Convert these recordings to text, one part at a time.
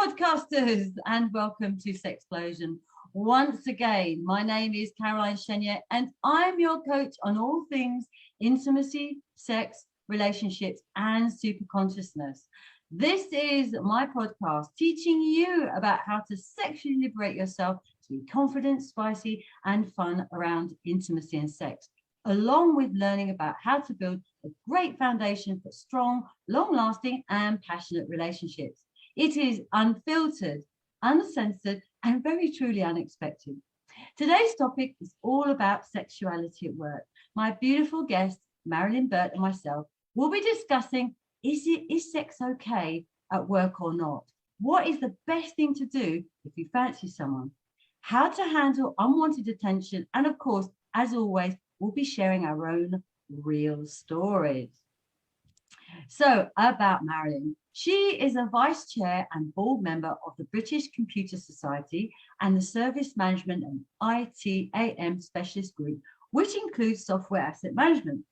podcasters, and welcome to Sexplosion. Once again, my name is Caroline Chenier and I'm your coach on all things intimacy, sex, relationships and superconsciousness. This is my podcast teaching you about how to sexually liberate yourself to be confident, spicy and fun around intimacy and sex, along with learning about how to build a great foundation for strong, long-lasting and passionate relationships. It is unfiltered, uncensored, and very truly unexpected. Today's topic is all about sexuality at work. My beautiful guest, Marilyn Burt, and myself will be discussing, is sex okay at work or not? What is the best thing to do if you fancy someone? How to handle unwanted attention, and of course, as always, we'll be sharing our own real stories. So about Marilyn. She is a vice chair and board member of the British Computer Society and the Service Management and ITAM Specialist Group, which includes software asset management.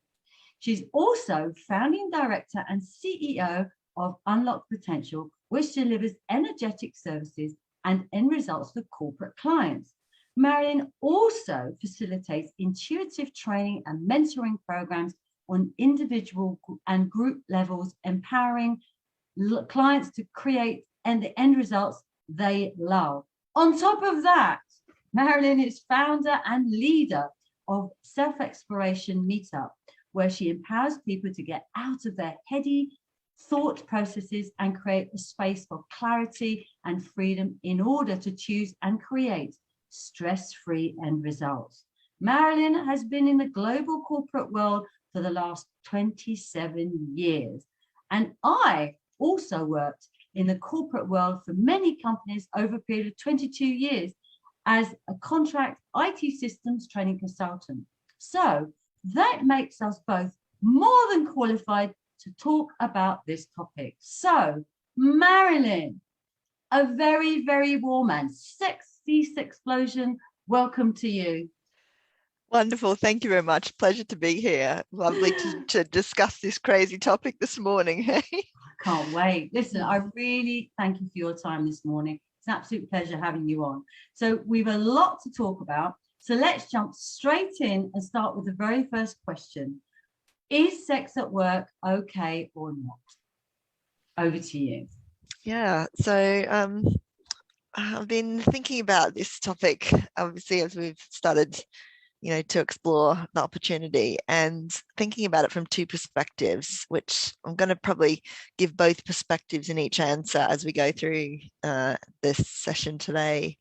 She's also founding director and CEO of Unlock Potential, which delivers energetic services and end results for corporate clients. Marilyn also facilitates intuitive training and mentoring programs on individual and group levels, empowering clients to create and the end results they love. On top of that, Marilyn is founder and leader of Self-Exploration Meetup, where she empowers people to get out of their heady thought processes and create a space for clarity and freedom in order to choose and create stress-free end results. Marilyn has been in the global corporate world for the last 27 years. And I also worked in the corporate world for many companies over a period of 22 years as a contract IT systems training consultant. So that makes us both more than qualified to talk about this topic. So Marilyn, a very, very warm and sexy Sexplosion, welcome to you. Wonderful. Thank you very much. Pleasure to be here. Lovely to discuss this crazy topic this morning. Hey? I can't wait. Listen, I really thank you for your time this morning. It's an absolute pleasure having you on. So we've a lot to talk about. So let's jump straight in and start with the very first question. Is sex at work okay or not? Over to you. Yeah. So I've been thinking about this topic, obviously, as we've started to explore the opportunity and thinking about it from two perspectives, which I'm going to probably give both perspectives in each answer as we go through this session today.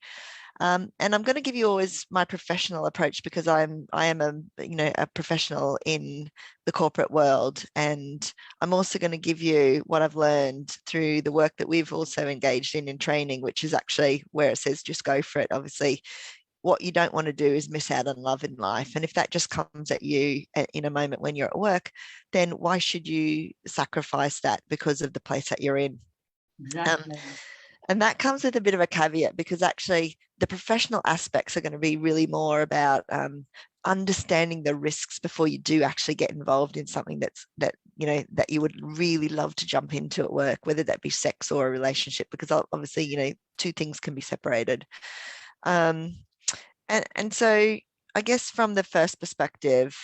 And I'm going to give you always my professional approach because I am a professional in the corporate world, and I'm also going to give you what I've learned through the work that we've also engaged in training, which is actually where it says just go for it. Obviously, what you don't want to do is miss out on love in life. And if that just comes at you in a moment when you're at work, then why should you sacrifice that because of the place that you're in? Exactly. And that comes with a bit of a caveat because actually the professional aspects are going to be really more about understanding the risks before you do actually get involved in something that you would really love to jump into at work, whether that be sex or a relationship, because obviously, two things can be separated. And so I guess from the first perspective,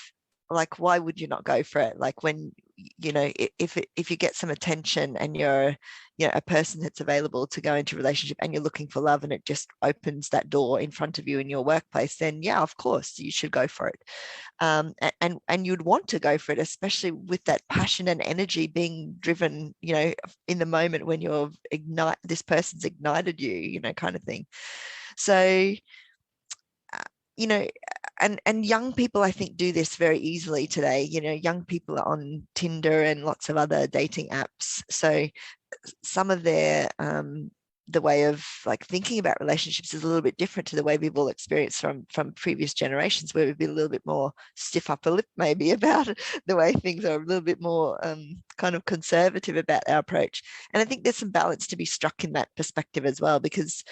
like, why would you not go for it? Like when, if you get some attention and you're, a person that's available to go into a relationship and you're looking for love and it just opens that door in front of you in your workplace, then yeah, of course you should go for it. And you'd want to go for it, especially with that passion and energy being driven, in the moment when this person's ignited you, kind of thing. So, and young people, I think, do this very easily today. Young people are on Tinder and lots of other dating apps. So some of their the way of like thinking about relationships is a little bit different to the way we've all experienced from previous generations, where we've been a little bit more stiff upper lip maybe about the way things are, a little bit more kind of conservative about our approach. And I think there's some balance to be struck in that perspective as well, because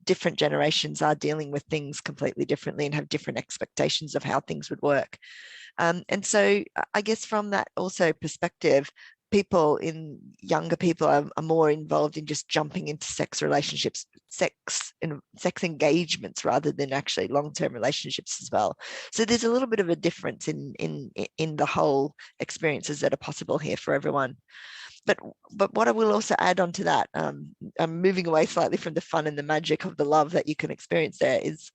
different generations are dealing with things completely differently and have different expectations of how things would work. And so I guess from that also perspective, younger people are more involved in just jumping into sex relationships, sex engagements rather than actually long-term relationships as well. So there's a little bit of a difference in the whole experiences that are possible here for everyone. But what I will also add on to that, I'm moving away slightly from the fun and the magic of the love that you can experience there, is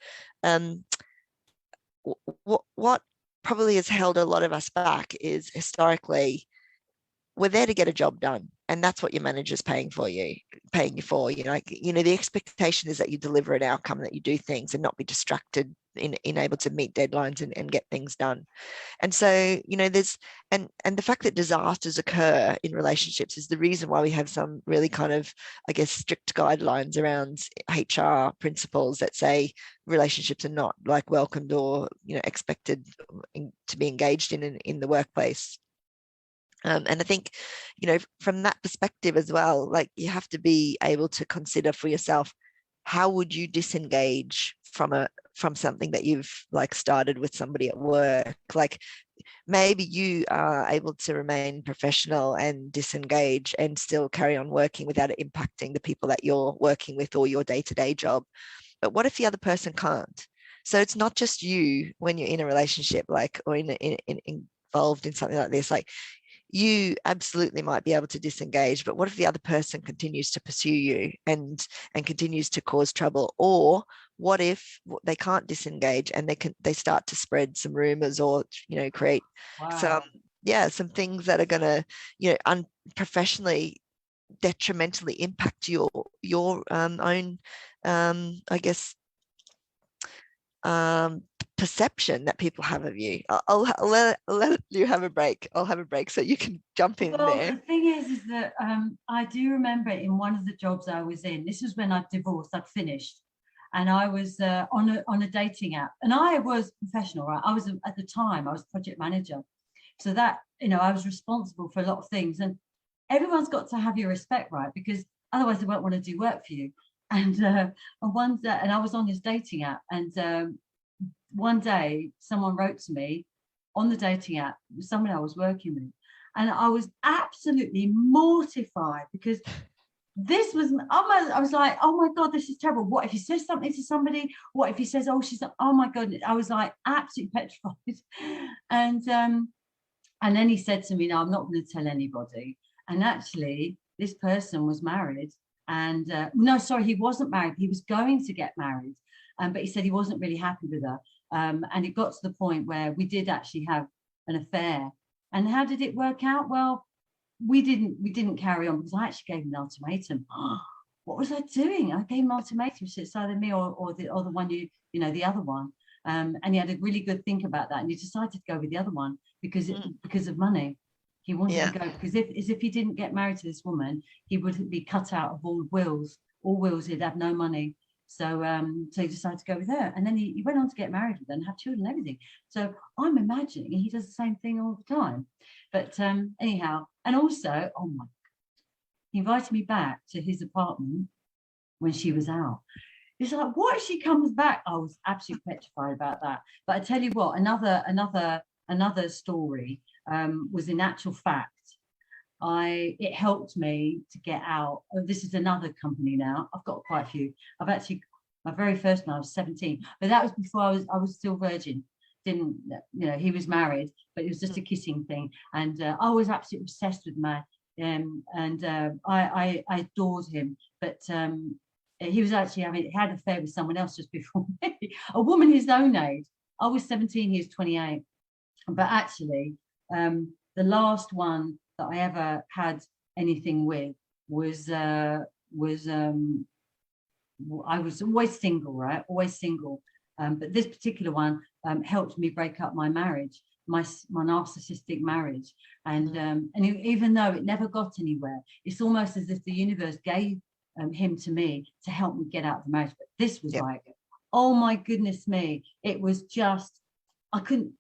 what probably has held a lot of us back is historically we're there to get a job done, and that's what your manager's paying you for. The expectation is that you deliver an outcome, that you do things and not be distracted in able to meet deadlines and get things done. And so, there's and the fact that disasters occur in relationships is the reason why we have some really kind of, I guess, strict guidelines around HR principles that say relationships are not like welcomed or expected to be engaged in the workplace. And I think, from that perspective as well, like you have to be able to consider for yourself, how would you disengage from something that you've like started with somebody at work? Like maybe you are able to remain professional and disengage and still carry on working without it impacting the people that you're working with or your day-to-day job. But what if the other person can't? So it's not just you when you're in a relationship, like, or involved in something like this, like, you absolutely might be able to disengage, but what if the other person continues to pursue you and continues to cause trouble? Or what if they can't disengage and they start to spread some rumors or create some things that are going to unprofessionally detrimentally impact your own I guess perception that people have of you. I'll let you have a break. I'll have a break so you can jump in there. The thing is that I do remember in one of the jobs I was in, this was when I'd divorced, I'd finished, and I was on a dating app, and I was professional, right? I was, at the time, I was project manager. So that, I was responsible for a lot of things, and everyone's got to have your respect, right? Because otherwise they won't want to do work for you. And one day, and I was on this dating app, and one day someone wrote to me on the dating app, someone I was working with, and I was absolutely mortified because this was, I was like, oh my God, this is terrible. What if he says something to somebody? What if he says, oh my God, I was like absolutely petrified. And then he said to me, no, I'm not going to tell anybody. And actually this person was married, and no, sorry, he wasn't married. He was going to get married. But he said he wasn't really happy with her. And it got to the point where we did actually have an affair. And how did it work out? Well, we didn't carry on because I actually gave him an ultimatum. What was I doing? I gave him an ultimatum. So it's either me or the one, the other one. And he had a really good think about that. And he decided to go with the other one because of money. He wanted to go because if he didn't get married to this woman, he would be cut out of all wills. All wills, he'd have no money. So he decided to go with her, and then he went on to get married with her and have children and everything. So I'm imagining he does the same thing all the time. But anyhow, and also, he invited me back to his apartment when she was out. He's like, what if she comes back? I was absolutely petrified about that. But I tell you what, another story was, in actual fact, it helped me to get out. This is another company now. I've got quite a few. I've actually, my very first one, I was 17, but that was before I was still virgin. Didn't, he was married, but it was just a kissing thing. And I was absolutely obsessed with my, I adored him. But he was actually had an affair with someone else just before me, a woman his own age. I was 17, he was 28. But actually, the last one that I ever had anything with was I was always single, right? Always single. But this particular one helped me break up my marriage, my narcissistic marriage. And even though it never got anywhere, it's almost as if the universe gave him to me to help me get out of the marriage. But this was like, oh my goodness me, it was just, I couldn't,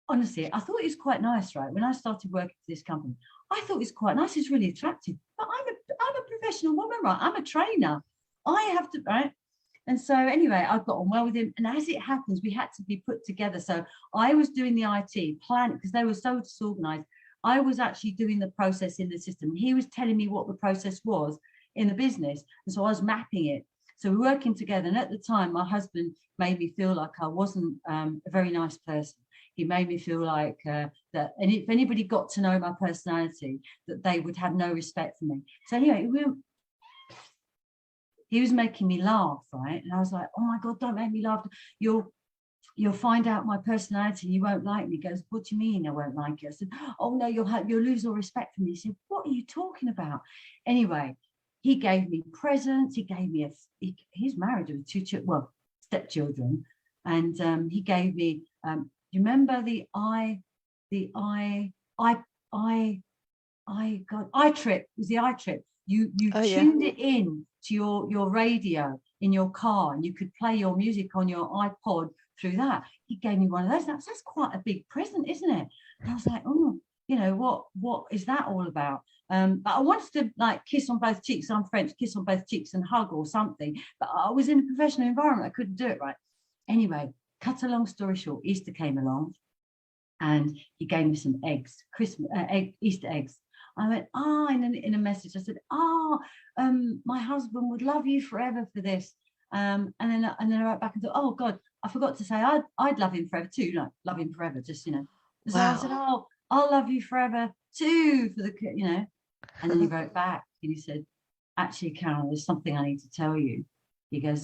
honestly, I thought it was quite nice, right? When I started working for this company, I thought it was quite nice. It's really attractive. But I'm a professional woman, right? I'm a trainer. I have to, right? And so anyway, I got on well with him. And as it happens, we had to be put together. So I was doing the IT plan because they were so disorganized. I was actually doing the process in the system. He was telling me what the process was in the business. And so I was mapping it. So we're working together. And at the time, my husband made me feel like I wasn't a very nice person. He made me feel like that, and if anybody got to know my personality, that they would have no respect for me. So anyway, he was making me laugh, right? And I was like, oh my God, don't make me laugh. You'll find out my personality, you won't like me. He goes, what do you mean I won't like you? I said, oh no, you'll lose all respect for me. He said, what are you talking about? Anyway, he gave me presents. He gave me he's married with two stepchildren, and he gave me. Do you remember the eye trip? It was the eye trip. You tuned it in to your radio in your car, and you could play your music on your iPod through that. He gave me one of those. That's quite a big present, isn't it? And I was like, oh, what is that all about? But I wanted to like kiss on both cheeks. I'm French, kiss on both cheeks and hug or something. But I was in a professional environment. I couldn't do it right. Anyway, cut a long story short, Easter came along and he gave me some eggs, Easter eggs. I went, in a message, I said, my husband would love you forever for this. And then I wrote back and thought, oh God, I forgot to say I'd love him forever too, like love him forever, just, So I said, oh, I'll love you forever too, for the, And then he wrote back and he said, actually, Carol, there's something I need to tell you. He goes,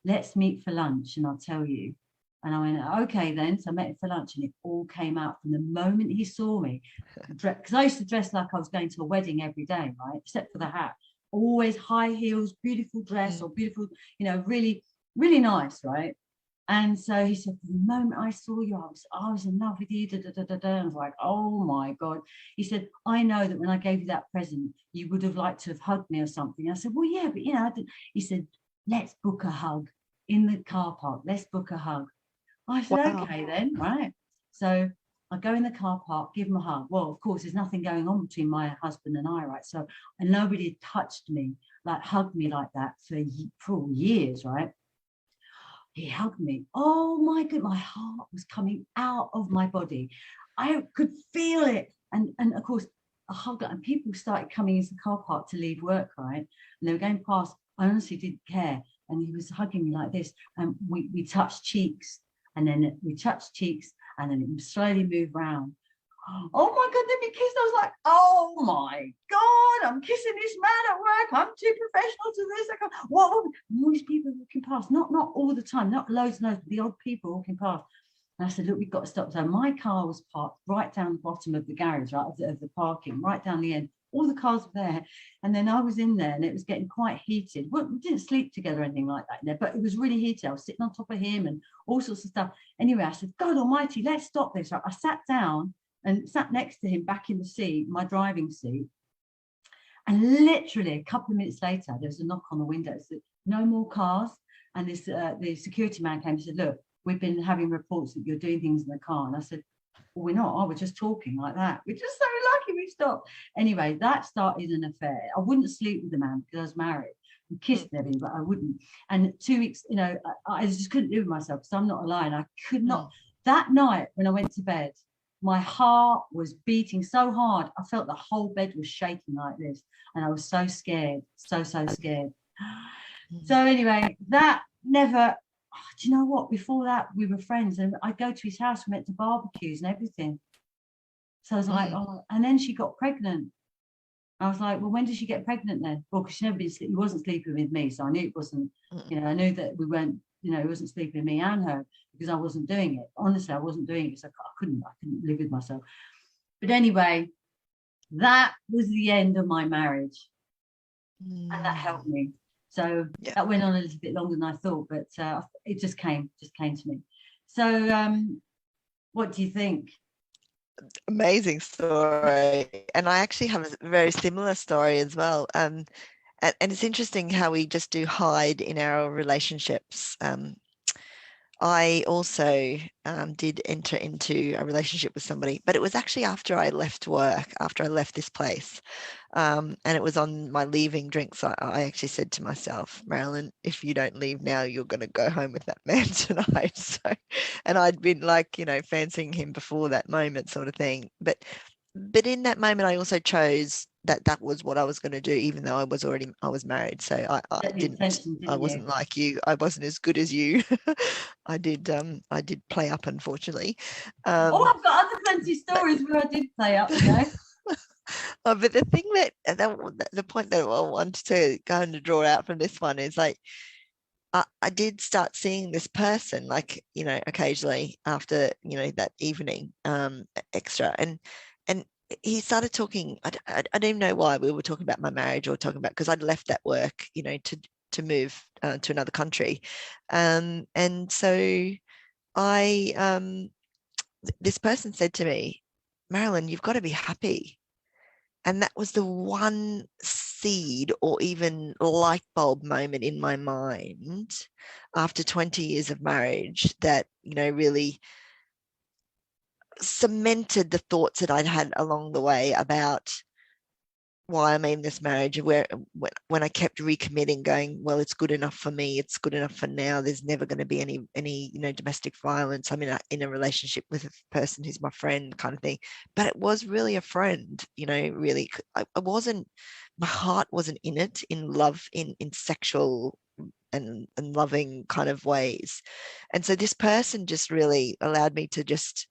let's meet for lunch and I'll tell you. And I went, okay then. So I met him for lunch and it all came out from the moment he saw me. Because I used to dress like I was going to a wedding every day, right? Except for the hat. Always high heels, beautiful dress or beautiful, really, really nice, right? And so he said, the moment I saw you, I was in love with you. And I was like, oh my God. He said, I know that when I gave you that present, you would have liked to have hugged me or something. I said, well, yeah, but I didn't. He said, let's book a hug in the car park. Let's book a hug. I said, okay then, right? So I go in the car park, give him a hug. Well, of course, there's nothing going on between my husband and I, right? So, and nobody had touched me, like hugged me like that for years, right? He hugged me. Oh my God, my heart was coming out of my body. I could feel it. And of course, a hug, and people started coming into the car park to leave work, right? And they were going past. I honestly didn't care. And he was hugging me like this. And we touched cheeks. And then we touched cheeks, and then it slowly moved round. Oh my God, then we kissed. I was like, oh my God, I'm kissing this man at work. I'm too professional to this. What? All these people walking past, not all the time, not loads and loads, but the odd people walking past. And I said, look, we've got to stop. So my car was parked right down the bottom of the garage, right, of the parking, right down the end. All the cars were there. And then I was in there and it was getting quite heated. We didn't sleep together or anything like that in there, but it was really heated. I was sitting on top of him and all sorts of stuff. Anyway, I said, God almighty, let's stop this. I sat down and sat next to him back in the seat, my driving seat. And literally a couple of minutes later, there was a knock on the window. It said, no more cars. And this the security man came and said, look, we've been having reports that you're doing things in the car. And I said, well, we're not. We're just talking like that. We're just so lucky we stopped. Anyway, that started an affair. I wouldn't sleep with the man because I was married. We kissed everything, but I wouldn't. And 2 weeks, I just couldn't live with myself because I'm not a lion. I could not. That night when I went to bed, my heart was beating so hard. I felt the whole bed was shaking like this. And I was so scared, so scared. So anyway, that never... do you know what? Before that, we were friends, and I'd go to his house. We went to barbecues and everything. So I was like, oh, and then she got pregnant. I was like, well, when did she get pregnant then? Well, because he wasn't sleeping with me, so I knew it wasn't. I knew that we weren't. He wasn't sleeping with me and her because I wasn't doing it. Honestly, I wasn't doing it. So I couldn't live with myself. But anyway, that was the end of my marriage, and that helped me. So that went on a little bit longer than I thought, but it just came to me. So what do you think? Amazing story. And I actually have a very similar story as well. And it's interesting how we just do hide in our relationships. I also did enter into a relationship with somebody, but it was actually after I left work, after I left this place. And it was on my leaving drinks. I actually said to myself, Marilyn, if you don't leave now, you're going to go home with that man tonight. So, and I'd been fancying him before that moment sort of thing. But but in that moment, I also chose that was what I was going to do, even though I was married. So Set the intention, I didn't you? wasn't like you. I wasn't as good as you. I did play up, unfortunately. Oh, I've got other plenty stories where I did play up, you know. But the thing the point that I wanted to kind of draw out from this one is like, I did start seeing this person, like, occasionally after, that evening, extra. And he started talking. I don't even know why we were talking about my marriage or talking about, because I'd left that work, to move to another country. And so this person said to me, Marilyn, you've got to be happy. And that was the one seed or even light bulb moment in my mind after 20 years of marriage that, really cemented the thoughts that I'd had along the way about why I'm in this marriage, when I kept recommitting, going, well, it's good enough for me, it's good enough for now, there's never going to be any domestic violence, I'm in a relationship with a person who's my friend, kind of thing. But it was really a friend, really. I wasn't, my heart wasn't in it, in love, in sexual and loving kind of ways. And so this person just really allowed me to just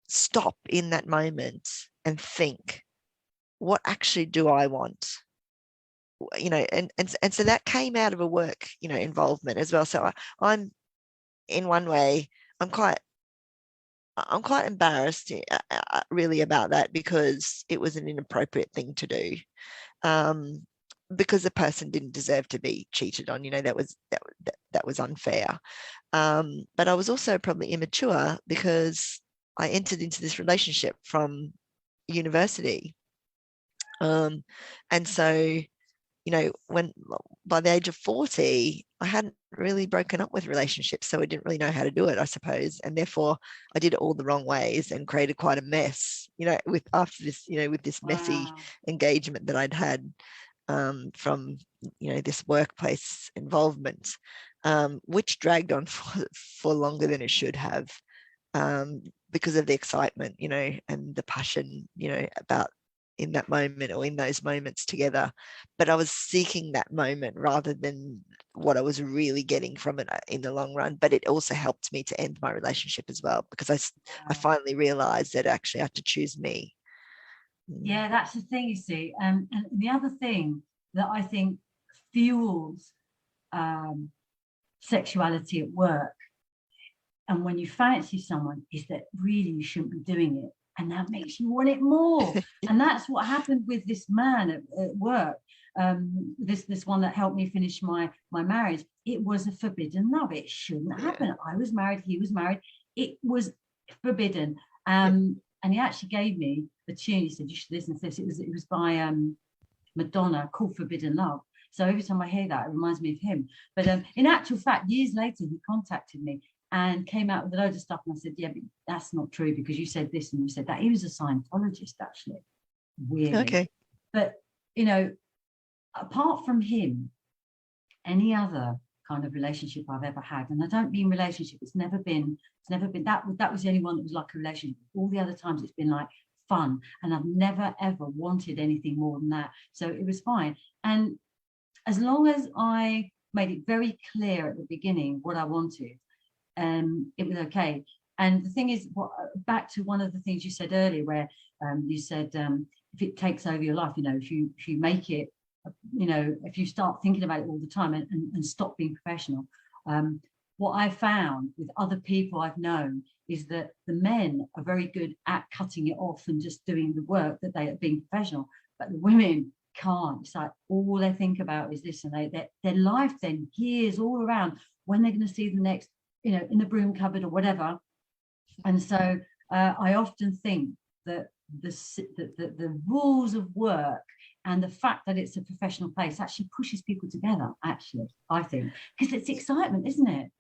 stop in that moment and think, what actually do I want? And so that came out of a work, involvement as well. So I'm, in one way, I'm quite embarrassed, really, about that, because it was an inappropriate thing to do, because the person didn't deserve to be cheated on. That was unfair. But I was also probably immature, because I entered into this relationship from university. And so, when by the age of 40, I hadn't really broken up with relationships, so I didn't really know how to do it, I suppose. And therefore I did it all the wrong ways and created quite a mess, after this, with this messy Wow. engagement that I'd had, from, this workplace involvement, which dragged on for longer than it should have, because of the excitement, and the passion, about in that moment, or in those moments together. But I was seeking that moment rather than what I was really getting from it in the long run. But it also helped me to end my relationship as well, because I Wow. finally realized that actually I had to choose me. Yeah, that's the thing, you see. And the other thing that I think fuels um, sexuality at work, and when you fancy someone, is that really you shouldn't be doing it, and that makes you want it more. And that's what happened with this man at work. This one that helped me finish my marriage. It was a forbidden love. It shouldn't Yeah. happen. I was married, he was married. It was forbidden. Yeah. And he actually gave me the tune. He said, you should listen to this. It was by Madonna, called Forbidden Love. So every time I hear that, it reminds me of him. But in actual fact, years later, he contacted me and came out with a load of stuff. And I said, yeah, but that's not true, because you said this and you said that. He was a Scientologist, actually, weirdly. Okay. But, apart from him, any other kind of relationship I've ever had, and I don't mean relationship, it's never been that was the only one that was like a relationship. All the other times it's been like fun, and I've never ever wanted anything more than that. So it was fine. And as long as I made it very clear at the beginning what I wanted, it was okay. And the thing is, back to one of the things you said earlier, where you said, if it takes over your life, if you make it, if you start thinking about it all the time and stop being professional. What I found with other people I've known is that the men are very good at cutting it off and just doing the work that they are being professional, but the women can't. It's like all they think about is this, and their life then gears all around when they're going to see the next, in the broom cupboard or whatever. And so I often think that the rules of work and the fact that it's a professional place actually pushes people together, actually, I think, because it's excitement, isn't it?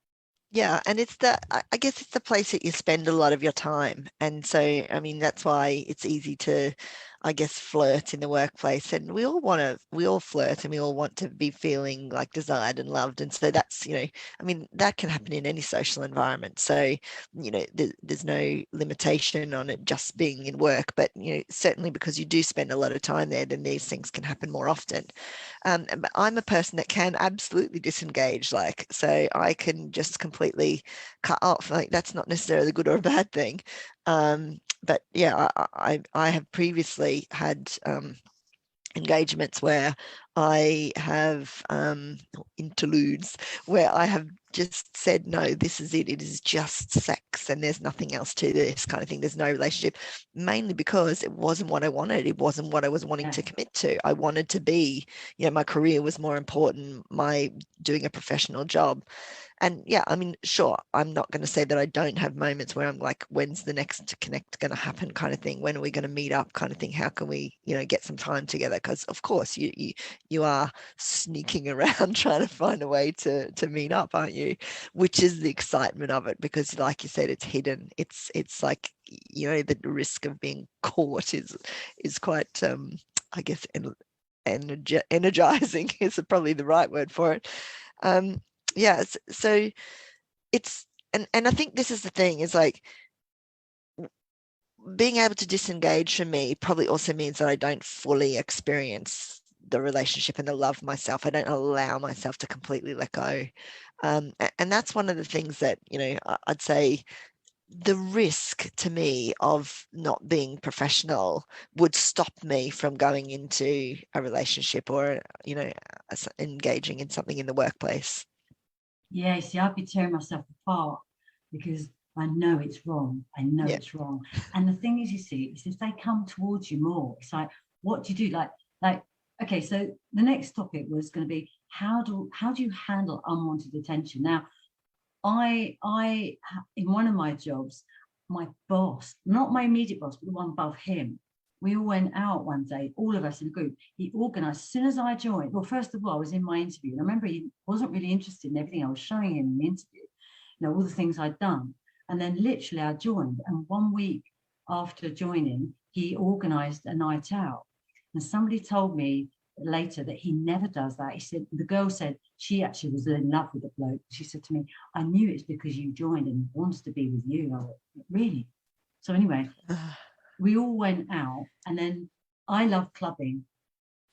Yeah, and I guess it's the place that you spend a lot of your time. And so, I mean, that's why it's easy to I guess, flirt in the workplace, and we all flirt, and we all want to be feeling like desired and loved. And so that's, I mean, that can happen in any social environment. So, there's no limitation on it just being in work, but, certainly because you do spend a lot of time there, then these things can happen more often. But I'm a person that can absolutely disengage, so I can just completely cut off. Like, that's not necessarily a good or a bad thing. But yeah, I have previously had engagements where I have interludes where I have just said, no, this is it. It is just sex, and there's nothing else to this kind of thing. There's no relationship, mainly because it wasn't what I wanted. It wasn't what I was wanting to commit to. I wanted to be, my career was more important, my doing a professional job. And yeah, I mean, sure, I'm not going to say that I don't have moments where I'm like, when's the next connect going to happen kind of thing? When are we going to meet up kind of thing? How can we, get some time together? Because of course you are sneaking around trying to find a way to meet up, aren't you? Which is the excitement of it, because like you said, it's hidden. It's like, the risk of being caught is quite, I guess, energizing is probably the right word for it. Yeah, so it's, and I think this is the thing, is like, being able to disengage for me probably also means that I don't fully experience the relationship and the love myself. I don't allow myself to completely let go. And that's one of the things that, I'd say the risk to me of not being professional would stop me from going into a relationship or, engaging in something in the workplace. Yeah, see, I'd be tearing myself apart because I know it's wrong. I know it's wrong. And the thing is, you see, is if they come towards you more, it's like, what do you do? Like, okay, so the next topic was going to be how do you handle unwanted attention? Now, I in one of my jobs, my boss, not my immediate boss, but the one above him, we all went out one day, all of us in a group. He organized, as soon as I joined, well, first of all, I was in my interview, and I remember he wasn't really interested in everything I was showing him in the interview, all the things I'd done. And then literally I joined, and 1 week after joining, he organized a night out. And somebody told me later that he never does that. He said, the girl said she actually was in love with the bloke. She said to me, I knew it's because you joined and wants to be with you. I went, really? So anyway, we all went out, and then I love clubbing.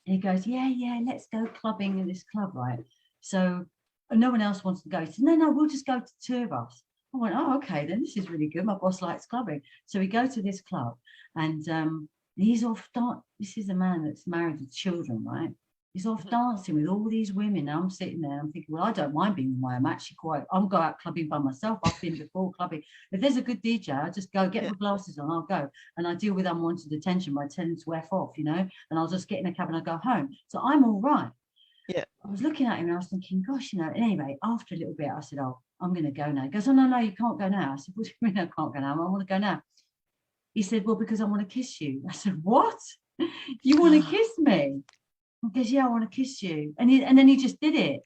And he goes, yeah, let's go clubbing in this club, right? So no one else wants to go. He said, no, we'll just go to the two of us. I went, oh, okay, then this is really good. My boss likes clubbing. So we go to this club, and he's off. This is a man that's married with children, right? He's off dancing with all these women. And I'm sitting there, I'm thinking, well, I don't mind being with my, I'm actually I'll go out clubbing by myself. I've been before clubbing. If there's a good DJ, I just go get my glasses on, I'll go. And I deal with unwanted attention by telling them to F off, and I'll just get in a cab and I go home. So I'm all right. Yeah. I was looking at him and I was thinking, gosh, anyway, after a little bit, I said, oh, I'm going to go now. He goes, oh, no, you can't go now. I said, what do you mean I can't go now? I want to go now. He said, well, because I want to kiss you. I said, what? You want to kiss me? He goes, yeah, I want to kiss you. And then he just did it.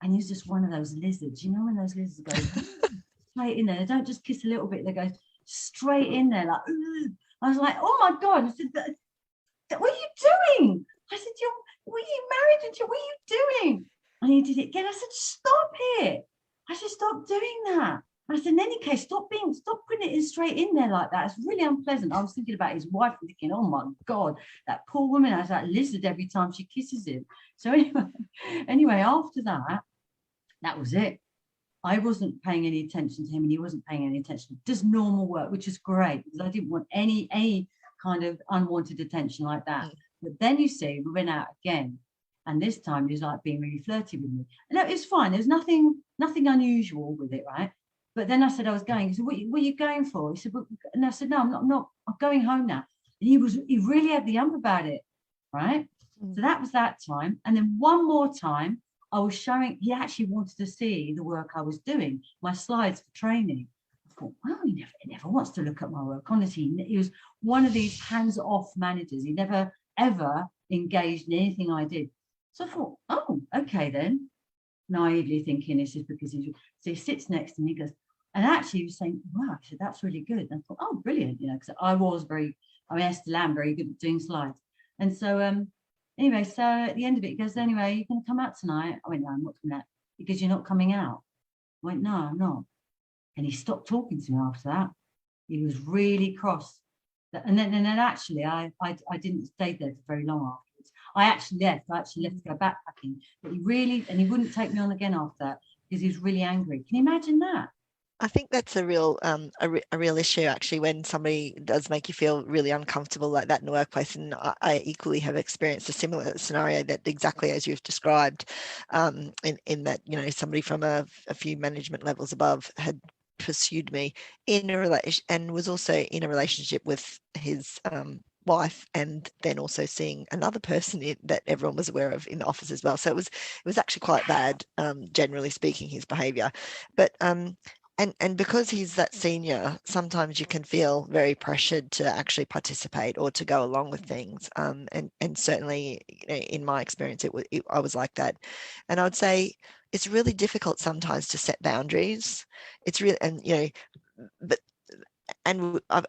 And he's just one of those lizards. When those lizards go straight in there, they don't just kiss a little bit, they go straight in there like, ugh. I was like, oh my God. I said, what are you doing? I said, what are you married to? What are you doing? And he did it again. I said, stop it. I said, stop doing that. I said, in any case, stop putting it in straight in there like that. It's really unpleasant. I was thinking about his wife and thinking, oh my God, that poor woman has that lizard every time she kisses him. So anyway, after that was it. I wasn't paying any attention to him, and he wasn't paying any attention. Just normal work, which is great, because I didn't want any kind of unwanted attention like that. But then you see, we went out again, and this time he was like being really flirty with me. And it was fine. There's nothing unusual with it, right? But then I said I was going. He said, what are you going for? He said, and I said, no, I'm not. I'm going home now. And he really had the ump about it, right? So that was that time. And then one more time, I was showing, he actually wanted to see the work I was doing, my slides for training. I thought, well, he never wants to look at my work. Honestly, he was one of these hands-off managers. He never, ever engaged in anything I did. So I thought, oh, okay then. Naively thinking this is because he sits next to me, he goes, and actually he was saying, wow, I said, that's really good. And I thought, oh, brilliant, because I I mean, I still am very good at doing slides. And so anyway, so at the end of it, he goes, anyway, you can come out tonight. I went, no, I'm not coming out. Because you're not coming out. I went, no, I'm not. And he stopped talking to me after that. He was really cross. And then actually, I didn't stay there for very long afterwards. I actually left to go backpacking. But he wouldn't take me on again after that because he was really angry. Can you imagine that? I think that's a real issue, actually, when somebody does make you feel really uncomfortable like that in the workplace. And I equally have experienced a similar scenario, that exactly as you've described, in that, you know, somebody from a few management levels above had pursued me in a relation, and was also in a relationship with his wife, and then also seeing another person that everyone was aware of in the office as well. So it was actually quite bad, generally speaking, his behavior. But and because he's that senior, sometimes you can feel very pressured to actually participate or to go along with things. And certainly, you know, in my experience, I was like that. And I would say it's really difficult sometimes to set boundaries. It's really, and you know, but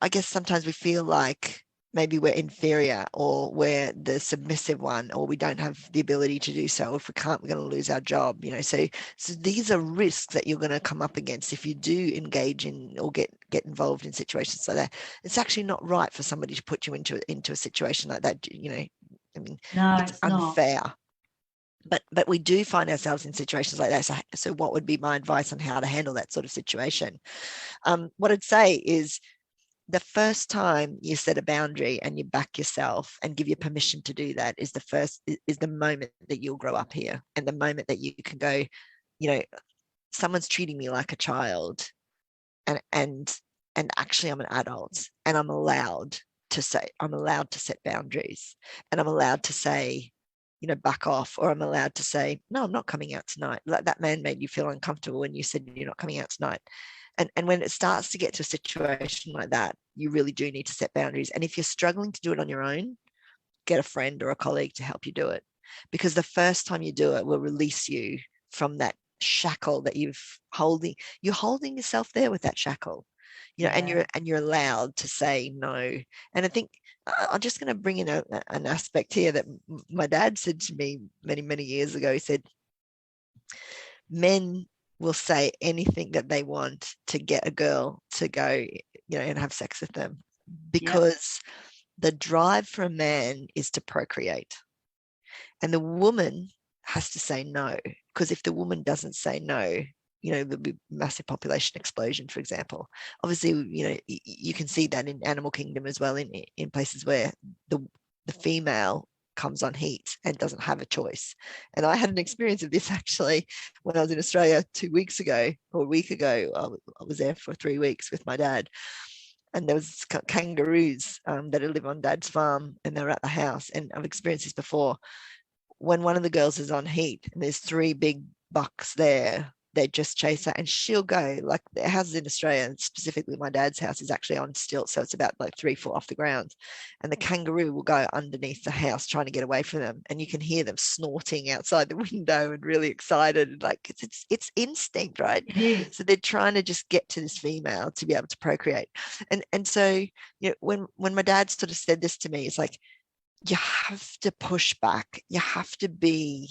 I guess sometimes we feel like maybe we're inferior, or we're the submissive one, or we don't have the ability to do so. If we can't, we're going to lose our job, you know. So these are risks that you're going to come up against if you do engage in or get involved in situations like that. It's actually not right for somebody to put you into a situation like that, you know. I mean, No, it's unfair. But we do find ourselves in situations like that. So what would be my advice on how to handle that sort of situation? What I'd say is, the first time you set a boundary and you back yourself and give you permission to do that is the moment that you'll grow up here, and the moment that you can go, you know, someone's treating me like a child, and actually I'm an adult, and I'm allowed to set boundaries, and I'm allowed to say, you know, back off, or I'm allowed to say, no, I'm not coming out tonight. Like, that man made you feel uncomfortable when you said you're not coming out tonight. And when it starts to get to a situation like that, you really do need to set boundaries. And if you're struggling to do it on your own, get a friend or a colleague to help you do it. Because the first time you do it will release you from that shackle that you're holding yourself there with that shackle, you know. Yeah. And you're allowed to say no. And I think I'm just going to bring in an aspect here that my dad said to me many years ago. He said, men will say anything that they want to get a girl to go, you know, and have sex with them, because the drive for a man is to procreate, and the woman has to say no. Because if the woman doesn't say no, you know, there'll be massive population explosion, for example. Obviously, you know, you can see that in animal kingdom as well, in places where the female comes on heat and doesn't have a choice. And I had an experience of this actually when I was in Australia 2 weeks ago, or a week ago. I was there for 3 weeks with my dad, and there was kangaroos that live on Dad's farm, and they were at the house. And I've experienced this before. When one of the girls is on heat and there's 3 big bucks there, they just chase her, and she'll go, like, the houses in Australia, and specifically my dad's house, is actually on stilts, so it's about like 3 foot off the ground, and the kangaroo will go underneath the house trying to get away from them, and you can hear them snorting outside the window and really excited, like it's instinct, right? It is. So they're trying to just get to this female to be able to procreate. And so, you know, when my dad sort of said this to me, it's like, you have to push back, you have to be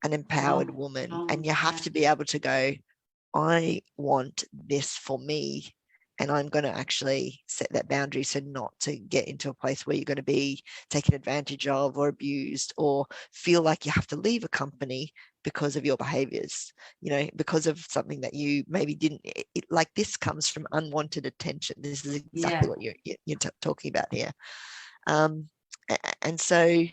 an empowered woman, and you have to be able to go, I want this for me, and I'm going to actually set that boundary, so not to get into a place where you're going to be taken advantage of or abused, or feel like you have to leave a company because of your behaviors, you know, because of something that you maybe didn't. Like, this comes from unwanted attention. This is exactly what you're talking about here. And so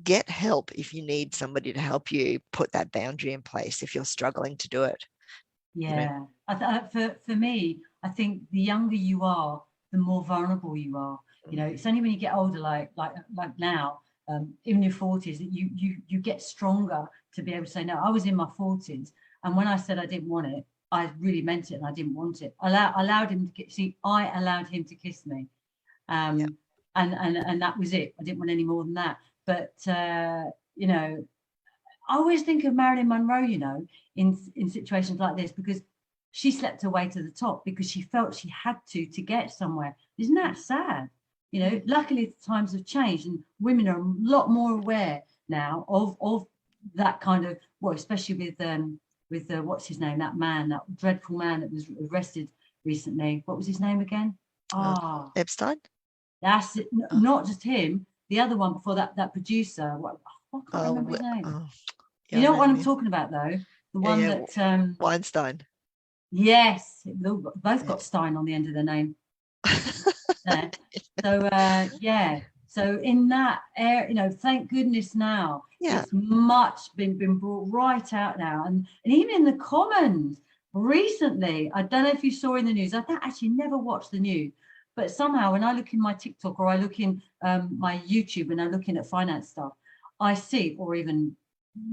get help if you need somebody to help you put that boundary in place if you're struggling to do it. Yeah. You know? For me, I think the younger you are, the more vulnerable you are. You know, it's only when you get older, like now, in your 40s, that you get stronger to be able to say no. I was in my 40s, and when I said I didn't want it, I really meant it, and I didn't want it. I allowed him to kiss me. And that was it. I didn't want any more than that. But you know, I always think of Marilyn Monroe, you know, in situations like this, because she slept her way to the top because she felt she had to get somewhere. Isn't that sad? You know, luckily times have changed and women are a lot more aware now of that kind of, well, especially with what's his name, that man, that dreadful man that was arrested recently. What was his name again? Epstein. That's it. Oh. Not just him, the other one before that, that producer. I can't remember his name. Yeah, you know what I'm talking about, though? The one that Weinstein. Yes, both got Stein on the end of their name. Yeah. So yeah. So in that area, you know, thank goodness now it's much been brought right out now, and even in the Commons recently. I don't know if you saw in the news. I don't actually never watch the news, but somehow when I look in my TikTok or I look in my YouTube and I'm looking at finance stuff, I see, or even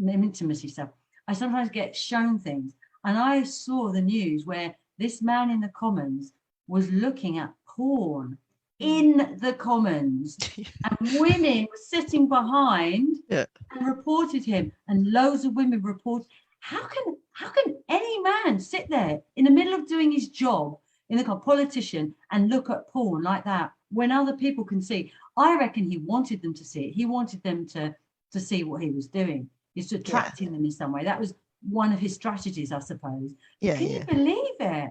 intimacy stuff, I sometimes get shown things, and I saw the news where this man in the Commons was looking at porn in the Commons, and women were sitting behind and reported him, and loads of women report. How can any man sit there in the middle of doing his job in the politician and look at porn like that when other people can see? I reckon he wanted them to see it. He wanted them to see what he was doing. He's attracting them in some way. That was one of his strategies, I suppose. Can you believe it?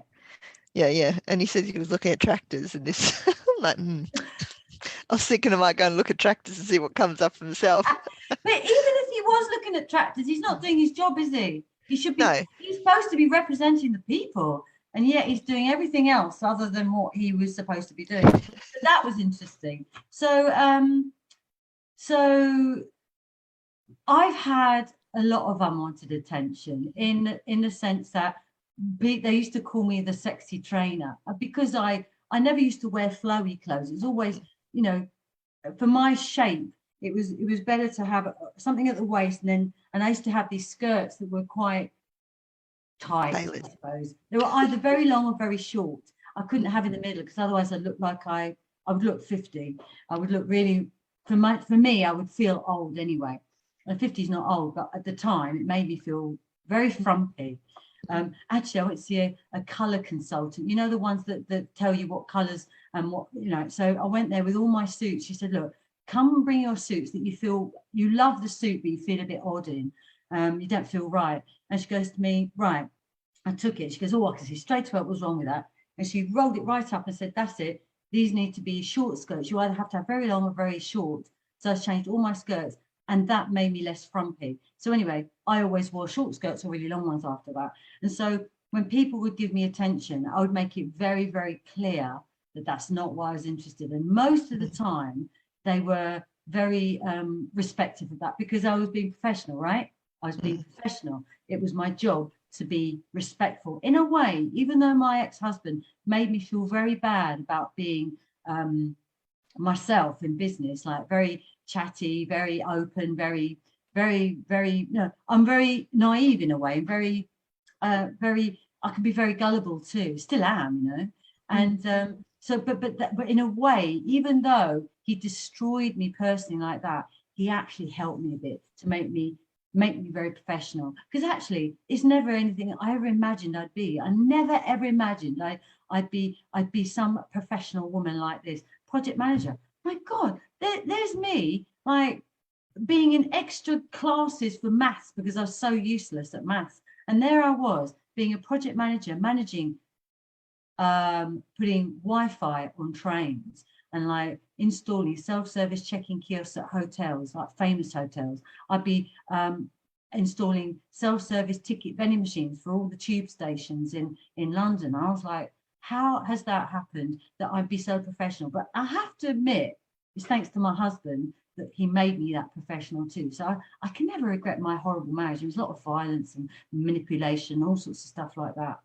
Yeah. And he said he was looking at tractors and this. I'm like, I was thinking I might go and look at tractors and see what comes up for himself. But even if he was looking at tractors, he's not doing his job, is he? He should be. No. He's supposed to be representing the people, and yet he's doing everything else other than what he was supposed to be doing. So that was interesting. So, so I've had a lot of unwanted attention in the sense that they used to call me the sexy trainer because I never used to wear flowy clothes. It was always, you know, for my shape, it was better to have something at the waist, and I used to have these skirts that were quite tight, I suppose. They were either very long or very short. I couldn't have in the middle because otherwise I'd look like I would look 50. I would look really, for me, I would feel old anyway. 50 is not old, but at the time it made me feel very frumpy. Actually, I went to see a color consultant, you know, the ones that tell you what colors and what, you know. So I went there with all my suits. She said, look, come and bring your suits that you feel, you love the suit, but you feel a bit odd in. You don't feel right. And she goes to me, right. I took it. She goes, oh, I can see straight away what was wrong with that. And she rolled it right up and said, that's it. These need to be short skirts. You either have to have very long or very short. So I changed all my skirts, and that made me less frumpy. So anyway, I always wore short skirts or really long ones after that. And so when people would give me attention, I would make it very, very clear that that's not what I was interested in. Most of the time, they were very respectful of that because I was being professional, right? I was being professional. It was my job to be respectful in a way, even though my ex-husband made me feel very bad about being myself in business, like very chatty, very open, very, very, very, you know, I'm very naive in a way, very, I can be very gullible too, still am, you know. And so, but in a way, even though he destroyed me personally like that, he actually helped me a bit to make me very professional. Because actually, it's never anything I ever imagined I'd be. I never ever imagined I'd be some professional woman like this, project manager. My God, there's me like being in extra classes for maths because I was so useless at maths, and there I was being a project manager, managing, putting Wi-Fi on trains and like installing self-service check-in kiosks at hotels, like famous hotels. I'd be installing self-service ticket vending machines for all the tube stations in London. I was like, how has that happened that I'd be so professional? But I have to admit, it's thanks to my husband that he made me that professional too. So I can never regret my horrible marriage. There was a lot of violence and manipulation, all sorts of stuff like that,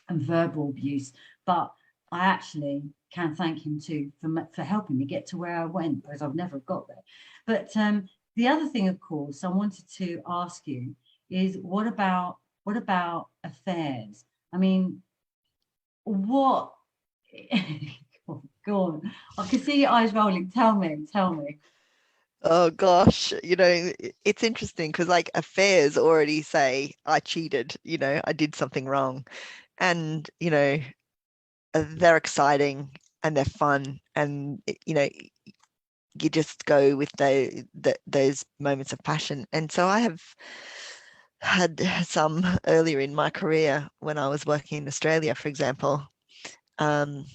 and verbal abuse. But I actually can thank him too for helping me get to where I went, because I've never got there. But the other thing, of course, I wanted to ask you is what about affairs? I mean, what? Go on. I can see your eyes rolling. Tell me. Oh gosh, you know, it's interesting because like affairs already say I cheated, you know, I did something wrong. And, you know, they're exciting and they're fun, and you just go with those moments of passion. And so I have had some earlier in my career when I was working in Australia, for example. And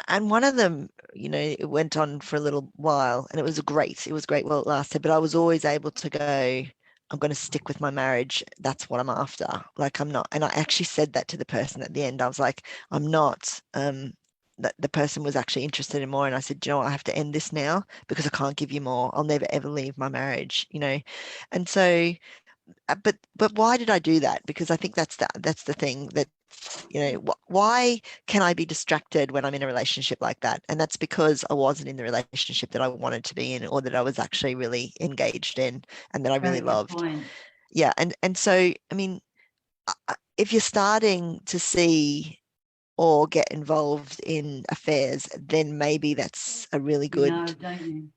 one of them, it went on for a little while, and it was great. It was great while it lasted, but I was always able to go, I'm going to stick with my marriage. That's what I'm after. Like, I'm not. And I actually said that to the person at the end. I was like, I'm not. That the person was actually interested in more. And I said, I have to end this now because I can't give you more. I'll never, ever leave my marriage, And so, but why did I do that? Because I think that's the thing that, why can I be distracted when I'm in a relationship like that? And that's because I wasn't in the relationship that I wanted to be in, or that I was actually really engaged in, and that I really Very good loved. point. Yeah. And so, I mean, if you're starting to see or get involved in affairs, then maybe that's a really You know, good don't you?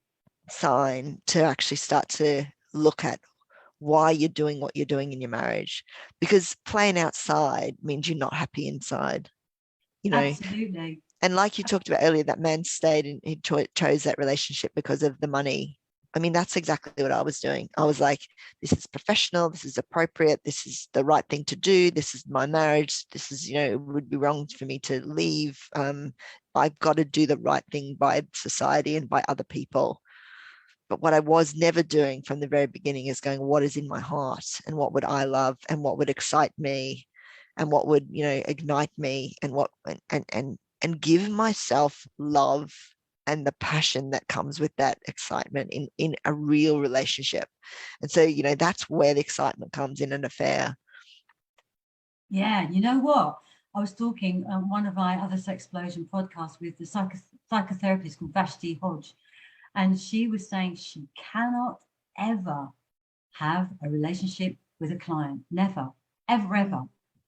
sign to actually start to look at why you're doing what you're doing in your marriage, because playing outside means you're not happy inside, Absolutely. and like you talked about earlier, that man stayed and he chose that relationship because of the money. I mean, that's exactly what I was doing. I was like, this is professional, this is appropriate, this is the right thing to do, this is my marriage, this is, it would be wrong for me to leave. I've got to do the right thing by society and by other people. But what I was never doing from the very beginning is going, what is in my heart, and what would I love, and what would excite me, and what would, ignite me, and what, and give myself love and the passion that comes with that excitement in a real relationship. And so, that's where the excitement comes in an affair. Yeah, you know what? I was talking on one of my other Sexplosion podcasts with the psychotherapist called Vashti Hodge, and she was saying she cannot ever have a relationship with a client. Never, ever, ever.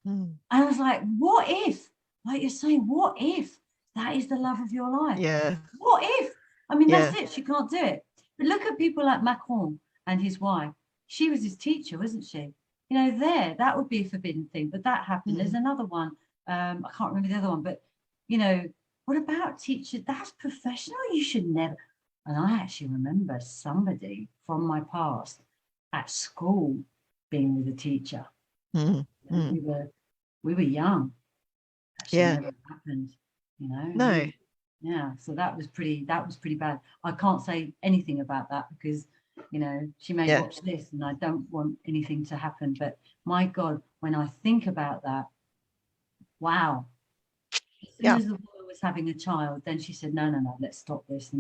Mm. And I was like, what if, like you're saying, what if that is the love of your life? Yeah. What if? I mean, Yeah. that's it. She can't do it. But look at people like Macron and his wife. She was his teacher, wasn't she? That would be a forbidden thing, but that happened. There's another one. I can't remember the other one, but what about teachers? That's professional. You should never. And I actually remember somebody from my past at school being with a teacher. Mm. Mm. We were young. That should Yeah. never have happened. No. Yeah. So that was pretty bad. I can't say anything about that because she may watch this and I don't want anything to happen. But my God, when I think about that, wow. As soon as the woman was having a child, then she said, no, let's stop this.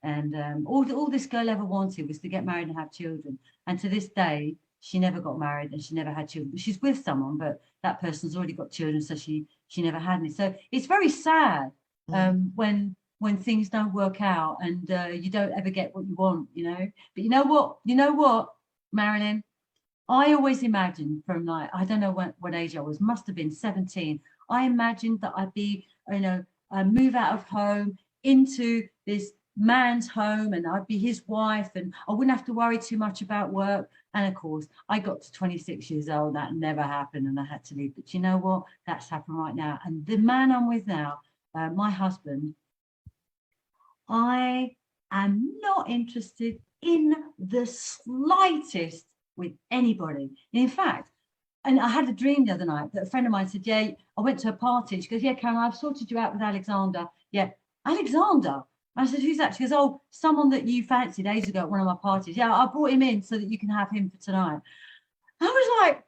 And all this girl ever wanted was to get married and have children. And to this day, she never got married and she never had children. She's with someone, but that person's already got children, so she never had any. So it's very sad when things don't work out and you don't ever get what you want, But you know what, Marilyn? I always imagined from like, I don't know what age I was, must have been 17. I imagined that I'd be, move out of home into this man's home and I'd be his wife and I wouldn't have to worry too much about work. And of course, I got to 26 years old. That never happened and I had to leave. But you know what? That's happened right now. And the man I'm with now, my husband, I am not interested in the slightest with anybody. In fact, and I had a dream the other night that a friend of mine said, yeah, I went to a party. She goes, yeah, Karen, I've sorted you out with Alexander. Yeah, Alexander. I said, who's that? She goes, oh, someone that you fancied ages ago at one of my parties. Yeah, I brought him in so that you can have him for tonight. I was like,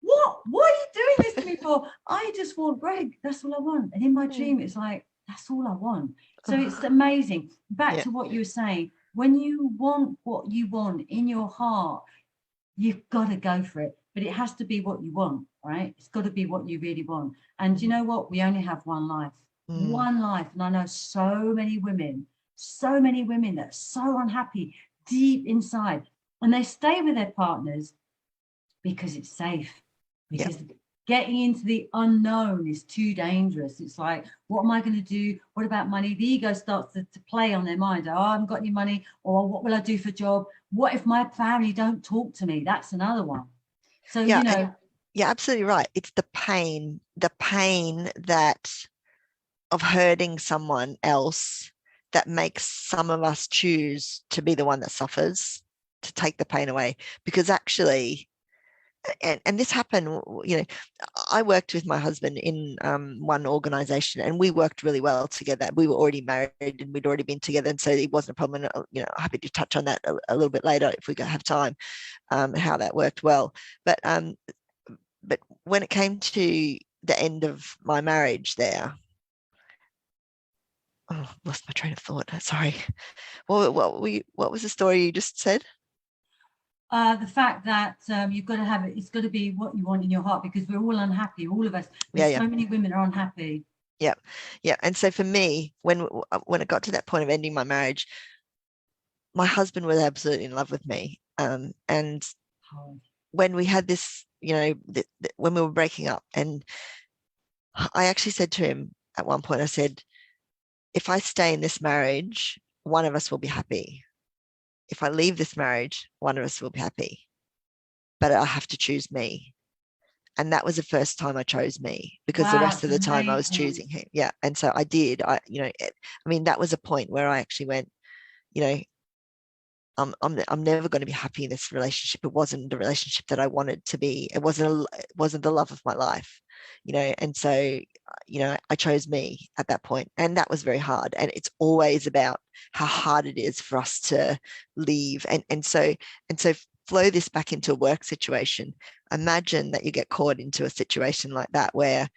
what? What are you doing this to me for? I just want Greg. That's all I want. And in my dream, it's like, that's all I want. So it's amazing. Back to what you were saying. When you want what you want in your heart, you've got to go for it. But it has to be what you want, right? It's got to be what you really want. And you know what? We only have one life. One life. And I know so many women that are so unhappy deep inside. And they stay with their partners because it's safe. Because getting into the unknown is too dangerous. It's like, what am I going to do? What about money? The ego starts to play on their mind. Oh, I haven't got any money. Or what will I do for a job? What if my family don't talk to me? That's another one. So, you're absolutely right. It's the pain that of hurting someone else that makes some of us choose to be the one that suffers, to take the pain away. Because actually, and this happened, I worked with my husband in one organization, and we worked really well together. We were already married and we'd already been together, and so it wasn't a problem. And happy to touch on that a little bit later if we have time, how that worked well. But when it came to the end of my marriage there, lost my train of thought. Sorry. What was the story you just said? The fact that you've got to have it, it's got to be what you want in your heart, because we're all unhappy, all of us. There's so many women are unhappy. Yeah. And so for me, when it got to that point of ending my marriage, my husband was absolutely in love with me. And when we had this, when we were breaking up, and I actually said to him at one point, I said, if I stay in this marriage, one of us will be happy. If I leave this marriage, one of us will be happy. But I have to choose me. And that was the first time I chose me, because the rest of the time I was choosing him. Yeah. And so I did. That was a point where I actually went, I'm never going to be happy in this relationship. It wasn't the relationship that I wanted to be. It wasn't the love of my life, and so, I chose me at that point, and that was very hard. And it's always about how hard it is for us to leave. And so flow this back into a work situation. Imagine that you get caught into a situation like that, where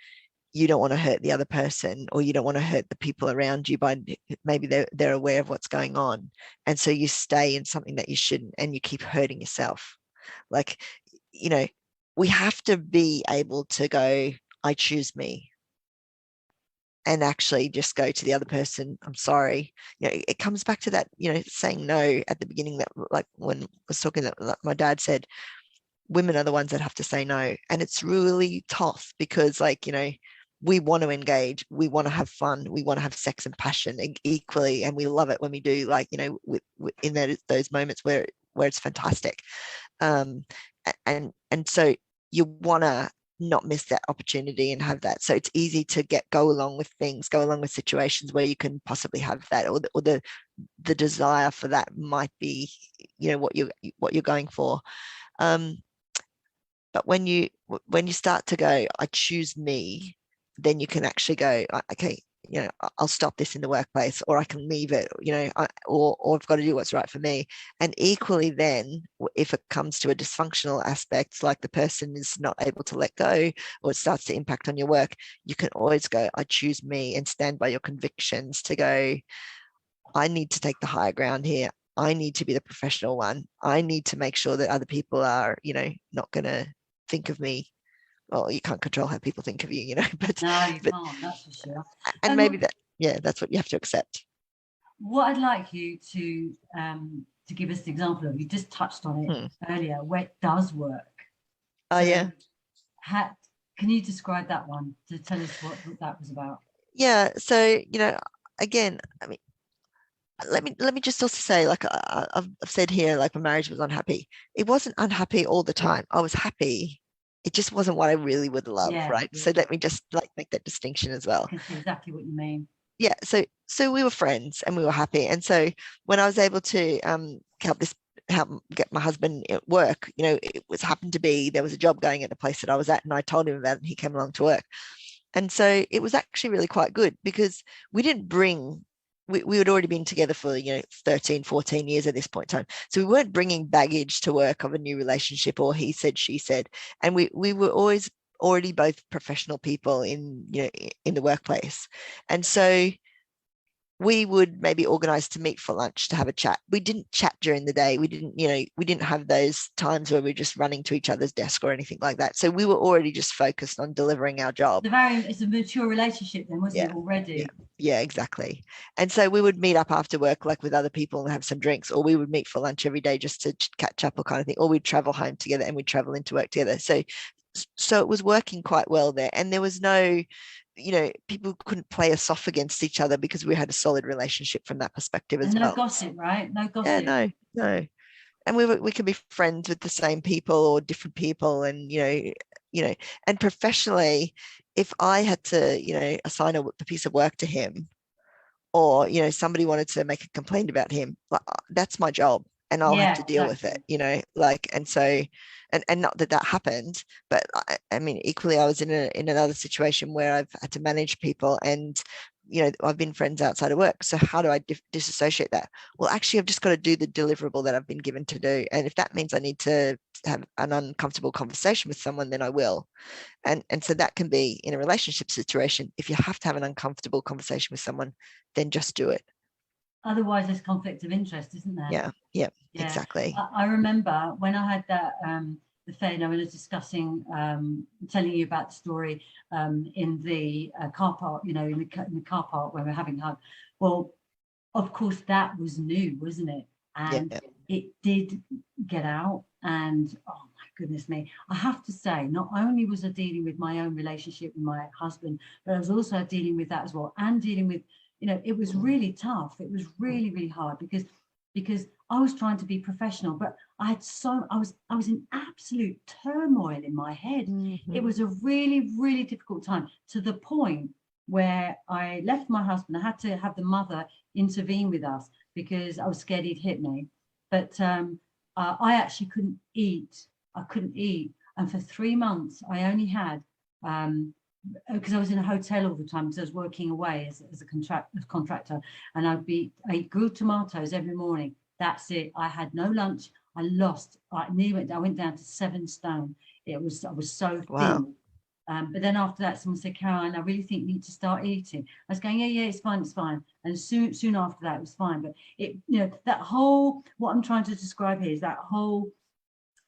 you don't want to hurt the other person, or you don't want to hurt the people around you by maybe they're aware of what's going on. And so you stay in something that you shouldn't, and you keep hurting yourself. Like, we have to be able to go, I choose me, and actually just go to the other person, I'm sorry. It comes back to that, saying no at the beginning, that like when I was talking, that like my dad said, women are the ones that have to say no. And it's really tough, because we want to engage, we want to have fun, we want to have sex and passion equally, and we love it when we do, in those moments where it's fantastic. And so you want to not miss that opportunity and have that. So it's easy to go along with situations where you can possibly have that, or the desire for that might be, what you're going for. But when you start to go, I choose me, then you can actually go, okay, I'll stop this in the workplace, or I can leave it, or I've got to do what's right for me. And equally then, if it comes to a dysfunctional aspect, like the person is not able to let go, or it starts to impact on your work, you can always go, I choose me, and stand by your convictions to go, I need to take the higher ground here. I need to be the professional one. I need to make sure that other people are, not going to think of me. Well, you can't control how people think of you, but no, you can't, that's for sure. And maybe that's what you have to accept. What I'd like you to give us the example of, you just touched on it earlier, where it does work. Can you describe that one, to tell us what that was about? Yeah. So, again, let me just also say, like I've said here, like my marriage was unhappy. It wasn't unhappy all the time. I was happy. It just wasn't what I really would love, right? Yeah. So let me just make that distinction as well. I can see exactly what you mean. Yeah. So we were friends and we were happy. And so when I was able to help get my husband at work, it was happened to be, there was a job going at the place that I was at, and I told him about it, and he came along to work. And so it was actually really quite good, because we had already been together for 13, 14 years at this point in time, so we weren't bringing baggage to work of a new relationship, or he said, she said, and we were always already both professional people in the workplace. And so we would maybe organize to meet for lunch to have a chat. We didn't chat during the day. We didn't have those times where we were just running to each other's desk or anything like that. So we were already just focused on delivering our job. It's a mature relationship then, wasn't it, already? Yeah, exactly. And so we would meet up after work, like with other people, and have some drinks, or we would meet for lunch every day just to catch up, or kind of thing, or we'd travel home together and we'd travel into work together. So it was working quite well there. And there was no, people couldn't play us off against each other, because we had a solid relationship from that perspective as well. No gossip, right? No gossip. Yeah, no. And we could be friends with the same people or different people, and and professionally, if I had to, assign a piece of work to him, or, somebody wanted to make a complaint about him, like, that's my job and I'll have Yeah, to deal with exactly. it, like, and so, and not that that happened, but I mean, equally, I was in another situation where I've had to manage people, and, I've been friends outside of work. So how do I disassociate that? Well, actually, I've just got to do the deliverable that I've been given to do. And if that means I need to have an uncomfortable conversation with someone, then I will. And so that can be in a relationship situation. If you have to have an uncomfortable conversation with someone, then just do it. Otherwise, there's conflict of interest, isn't there? Yeah, Yeah. exactly. I remember when I had that the fair, when I was discussing, telling you about the story in the car park, in the car park when we're having hug. Well, of course, that was new, wasn't it? And Yeah. it did get out. And oh my goodness me, I have to say, not only was I dealing with my own relationship with my husband, but I was also dealing with that as well, and dealing with, it was really tough. It was really, really hard because I was trying to be professional, but I was in absolute turmoil in my head. It Mhm. was a really, really difficult time, to the point where I left my husband. I had to have the mother intervene with us because I was scared he'd hit me. But I actually couldn't eat. I couldn't eat. And for 3 months, I only had, because I was in a hotel all the time because I was working away as a contractor, and I ate grilled tomatoes every morning. That's it. I had no lunch. I went down to 7 stone. I was so Wow. thin. But then after that, someone said, Caroline, I really think you need to start eating. I was going, yeah, it's fine, it's fine. And soon after that, it was fine. But that whole, what I'm trying to describe here is that whole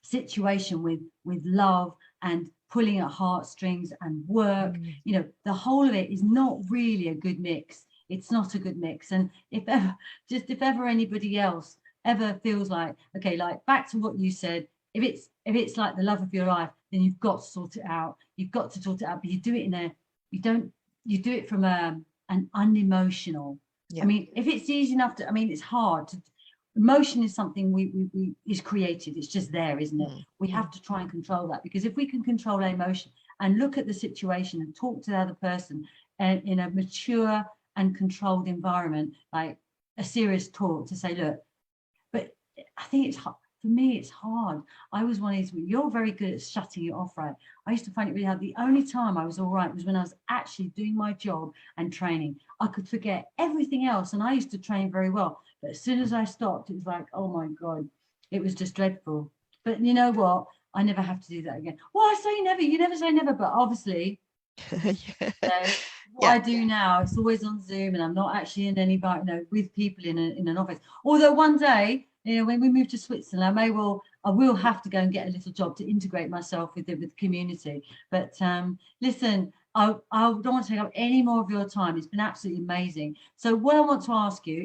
situation with love and pulling at heartstrings and work. Mm. The whole of it is not really a good mix. It's not a good mix. And if ever anybody else ever feels like, okay, like back to what you said, if it's like the love of your life, then you've got to sort it out. You've got to sort it out, but you do it you don't, you do it from an unemotional. I Yeah. mean, if it's easy enough to, I mean, it's hard to, emotion is something we is created. It's just there, isn't it? Mm. We have to try and control that, because if we can control our emotion and look at the situation and talk to the other person and in a mature and controlled environment, like a serious talk to say, look, but I think it's hard. For me, it's hard. I was one of these, you're very good at shutting it off, right? I used to find it really hard. The only time I was all right was when I was actually doing my job and training. I could forget everything else. And I used to train very well. But as soon as I stopped, it was like, oh my God, it was just dreadful. But you know what? I never have to do that again. Well, I say never. You never say never. But obviously, Yeah. what Yeah. I do now, it's always on Zoom, and I'm not actually in any, with people in an office. Although one day, when we move to Switzerland, I will have to go and get a little job to integrate myself with the community. But listen, I don't want to take up any more of your time. It's been absolutely amazing. So what I want to ask you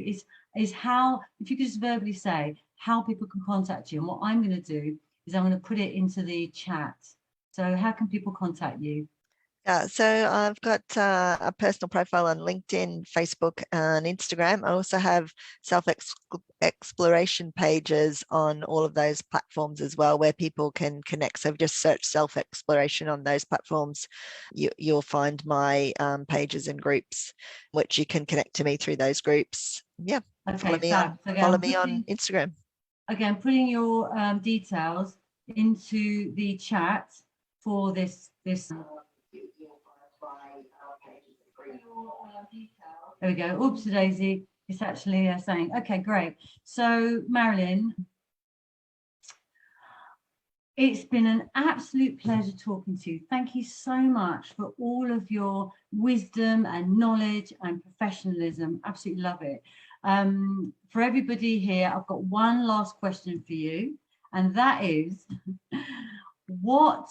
is how, if you could just verbally say how people can contact you. And what I'm going to do is I'm going to put it into the chat. So how can people contact you? Yeah, so I've got a personal profile on LinkedIn, Facebook, and Instagram. I also have self-exploration pages on all of those platforms as well, where people can connect. So just search self-exploration on those platforms. You'll find my pages and groups, which you can connect to me through those groups. Yeah, Okay, fab. So follow me on Instagram. putting your details into the chat for this. There we go. Oopsie daisy. It's actually saying, okay, great. So Marilyn, it's been an absolute pleasure talking to you. Thank you so much for all of your wisdom and knowledge and professionalism. Absolutely love it. For everybody here, I've got one last question for you, and that is, what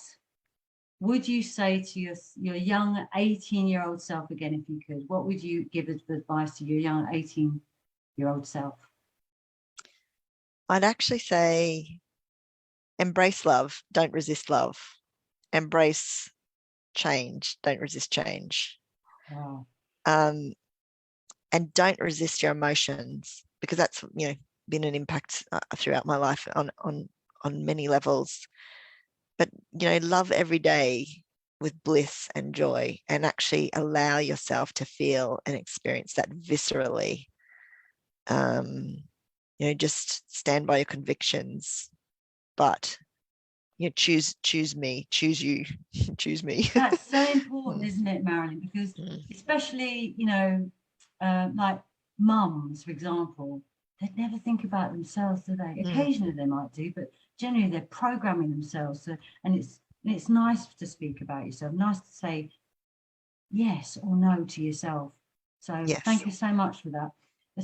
would you say to your young 18-year-old self again, if you could? What would you give as advice to your young 18-year-old self? I'd actually say embrace love, don't resist love. Embrace change, don't resist change. Wow. And don't resist your emotions, because that's been an impact throughout my life on many levels. But love every day, with bliss and joy, and actually allow yourself to feel and experience that viscerally. Just stand by your convictions, but choose me, choose you, choose me. That's so important, isn't it, Marilyn? Because especially, like mums, for example, they'd never think about themselves, do they? Occasionally they might do, but generally they're programming themselves. So, and it's nice to speak about yourself, nice to say yes or no to yourself. So Yes. Thank you so much for that.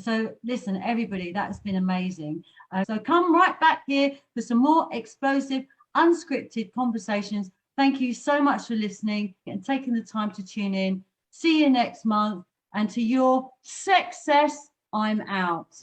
So listen, everybody, that's been amazing. So come right back here for some more explosive, unscripted conversations. Thank you so much for listening and taking the time to tune in. See you next month. And to your success, I'm out.